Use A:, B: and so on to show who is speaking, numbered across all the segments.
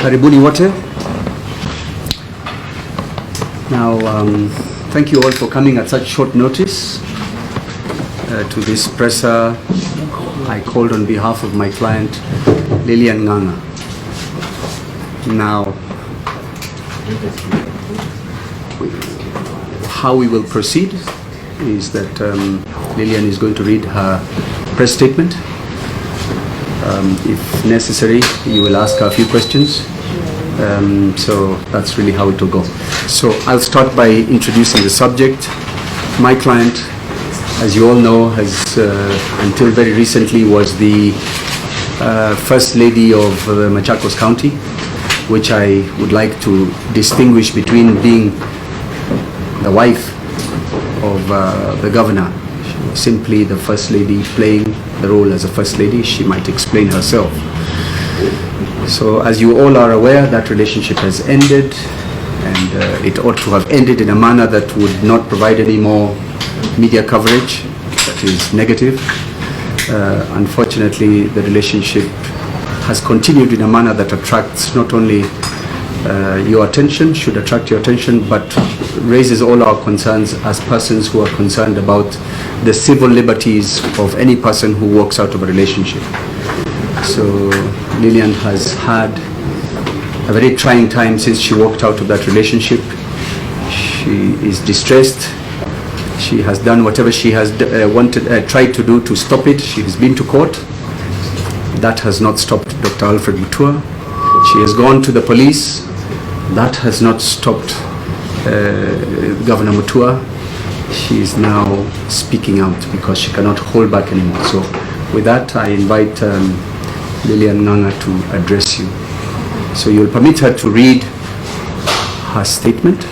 A: Karibuni wote. Now, thank you all for coming at such short notice to this presser. I called on behalf of my client, Lilian Nganga. Now, how we will proceed is that Lilian is going to read her press statement. If necessary, you will ask her a few questions. So that's really how it will go. So I'll start by introducing the subject. My client, as you all know, has until very recently was the First Lady of Machakos County, which I would like to distinguish between being the wife of the governor. She was simply the First Lady playing the role as a First Lady. She might explain herself. So as you all are aware, that relationship has ended, and it ought to have ended in a manner that would not provide any more media coverage that is negative. Unfortunately, the relationship has continued in a manner that attracts not only your attention, should attract your attention, but raises all our concerns as persons who are concerned about the civil liberties of any person who walks out of a relationship. So Lilian has had a very trying time since she walked out of that relationship. She is distressed. She has done whatever she has tried to do to stop it. She has been to court. That has not stopped Dr. Alfred Mutua. She has gone to the police. That has not stopped Governor Mutua. She is now speaking out because she cannot hold back anymore. So with that, I invite Lilian Nganga to address you. So you'll permit her to read her statement,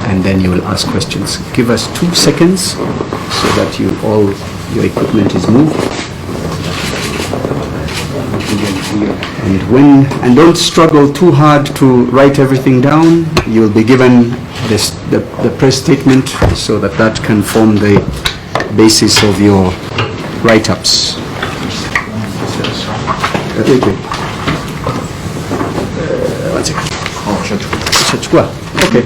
A: and then you will ask questions. Give us 2 seconds so that your equipment is moved. And don't struggle too hard to write everything down. You'll be given the press statement so that can form the basis of your write-ups. One second. Okay.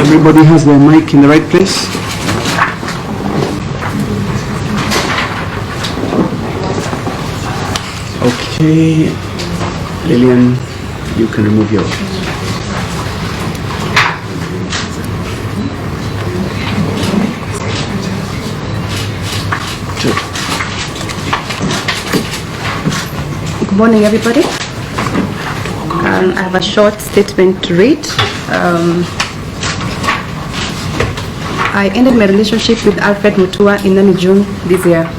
A: Everybody has their mic in the right place? Okay, Lilian, you can remove your.
B: Good morning, everybody. I have a short statement to read. I ended my relationship with Alfred Mutua in early June this year.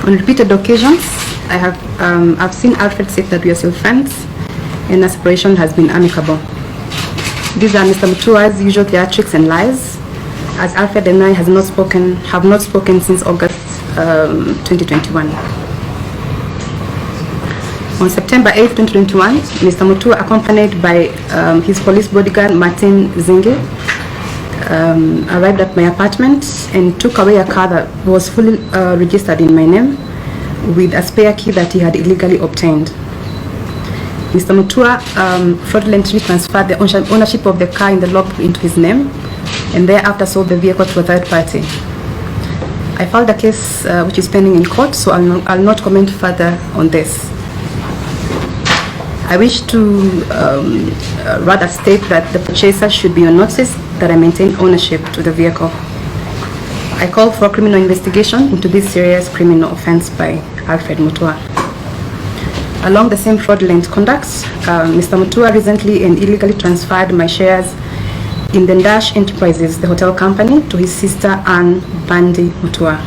B: On repeated occasions, I've seen Alfred say that we are still friends, and our separation has been amicable. These are Mr. Mutua's usual theatrics and lies, as Alfred and I have not spoken since August 2021. On September 8, 2021, Mr. Mutua, accompanied by his police bodyguard Martin Zinge, arrived at my apartment and took away a car that was fully registered in my name, with a spare key that he had illegally obtained. Mr. Mutua fraudulently transferred the ownership of the car in the log into his name, and thereafter sold the vehicle to a third party. I filed a case which is pending in court, so I'll not comment further on this. I wish to rather state that the purchaser should be on notice that I maintain ownership to the vehicle. I call for a criminal investigation into this serious criminal offense by Alfred Mutua. Along the same fraudulent conducts, Mr. Mutua recently and illegally transferred my shares in the Dash Enterprises, the hotel company, to his sister Anne Bandi Mutua.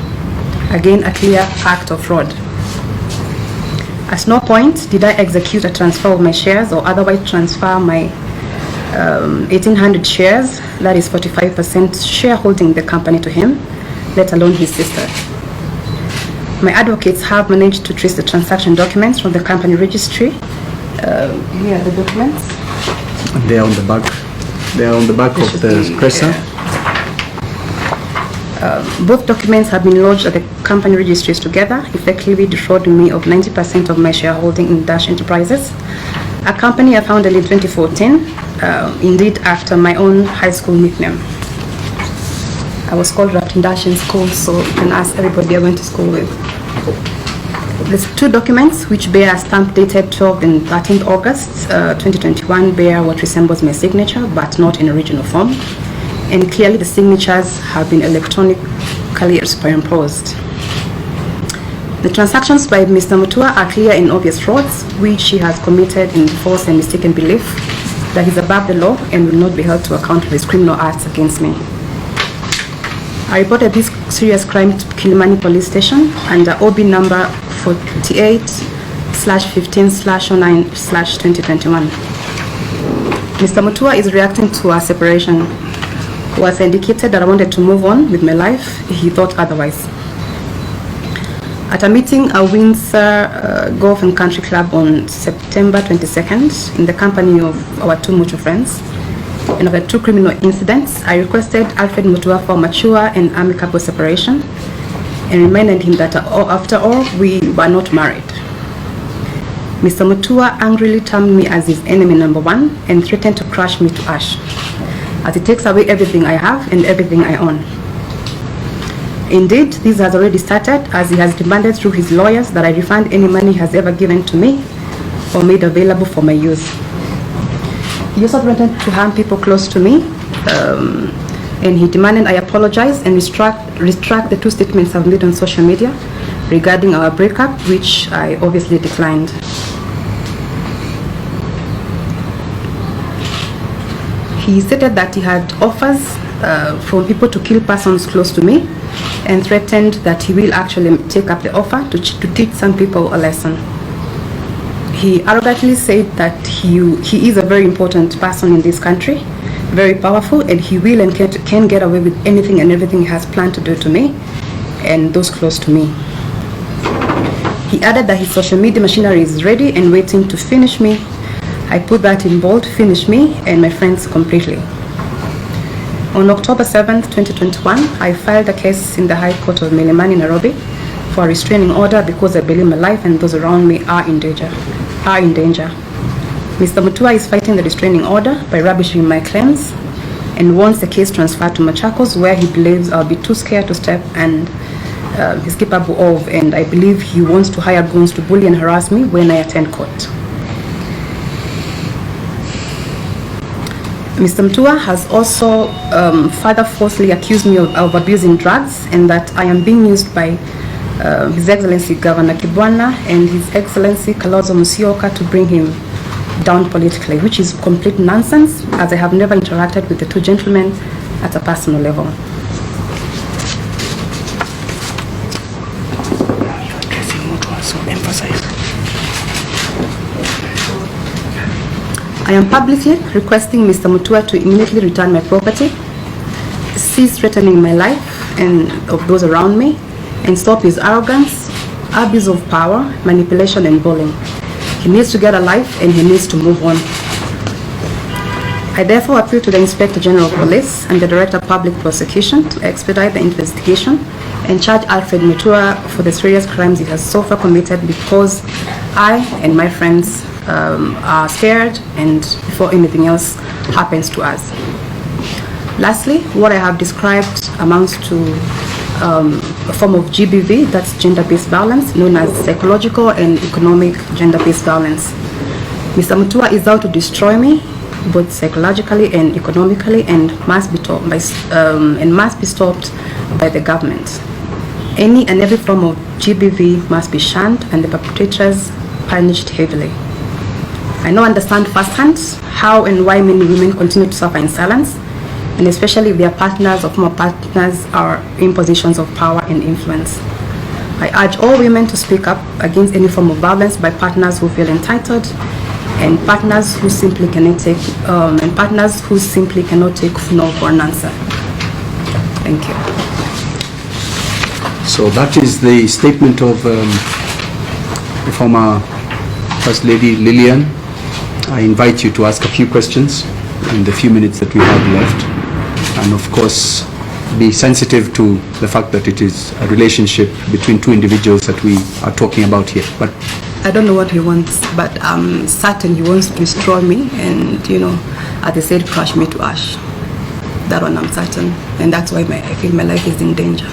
B: Again, a clear act of fraud. At no point did I execute a transfer of my shares or otherwise transfer my 1,800 shares, that is 45% shareholding in the company, to him, let alone his sister. My advocates have managed to trace the transaction documents from the company registry. Here are the documents.
A: They are on the back. They are on the back of the presser.
B: Both documents have been lodged at the company registries together, effectively defrauding me of 90% of my shareholding in Dash Enterprises, a company I founded in 2014, indeed after my own high school nickname. I was called Raptin Dash in school, so you can ask everybody I went to school with. There's two documents which bear a stamp dated 12th and 13th August 2021 bear what resembles my signature, but not in original form. And clearly the signatures have been electronically superimposed. The transactions by Mr. Mutua are clear and obvious frauds, which he has committed in false and mistaken belief that he's above the law and will not be held to account for his criminal acts against me. I reported this serious crime to Kilimani Police Station under OB number 48/15/09/2021. Mr. Mutua is reacting to our separation. Was indicated that I wanted to move on with my life. He thought otherwise. At a meeting at Windsor Golf and Country Club on September 22nd, in the company of our two mutual friends, and of the two criminal incidents, I requested Alfred Mutua for mature and amicable separation and reminded him that after all, we were not married. Mr. Mutua angrily termed me as his enemy number one and threatened to crush me to ash, as he takes away everything I have and everything I own. Indeed, this has already started, as he has demanded through his lawyers that I refund any money he has ever given to me or made available for my use. He also threatened to harm people close to me, and he demanded I apologize and retract the two statements I've made on social media regarding our breakup, which I obviously declined. He stated that he had offers from people to kill persons close to me, and threatened that he will actually take up the offer to teach some people a lesson. He arrogantly said that he is a very important person in this country, very powerful, and he will and can get away with anything and everything he has planned to do to me and those close to me. He added that his social media machinery is ready and waiting to finish me. I put that in bold, finish me and my friends completely. On October 7th, 2021, I filed a case in the High Court of Milimani, Nairobi, for a restraining order because I believe my life and those around me are in danger. Mr. Mutua is fighting the restraining order by rubbishing my claims and wants the case transferred to Machakos, where he believes I'll be too scared to step and is capable of, and I believe he wants to hire goons to bully and harass me when I attend court. Mr. Mutua has also further falsely accused me of abusing drugs, and that I am being used by His Excellency Governor Kibwana and His Excellency Kalonzo Musyoka to bring him down politically, which is complete nonsense, as I have never interacted with the two gentlemen at a personal level. I am publicly requesting Mr. Mutua to immediately return my property, cease threatening my life and of those around me, and stop his arrogance, abuse of power, manipulation, and bullying. He needs to get a life and he needs to move on. I therefore appeal to the Inspector General of Police and the Director of Public Prosecution to expedite the investigation and charge Alfred Mutua for the serious crimes he has so far committed, because I and my friends are scared and before anything else happens to us. Lastly, what I have described amounts to a form of GBV, that's gender-based violence, known as psychological and economic gender-based violence. Mr. Mutua is out to destroy me, both psychologically and economically, and must be stopped by the government. Any and every form of GBV must be shunned and the perpetrators punished heavily. I now understand firsthand how and why many women continue to suffer in silence, and especially if their partners or former partners are in positions of power and influence. I urge all women to speak up against any form of violence by partners who feel entitled, and partners who simply cannot take no for an answer. Thank you.
A: So that is the statement of the former First Lady Lilian. I invite you to ask a few questions in the few minutes that we have left. And of course, be sensitive to the fact that it is a relationship between two individuals that we are talking about here. But
B: I don't know what he wants, but I'm certain he wants to destroy me and, as they said, crush me to ash. That one I'm certain, and that's why I feel my life is in danger.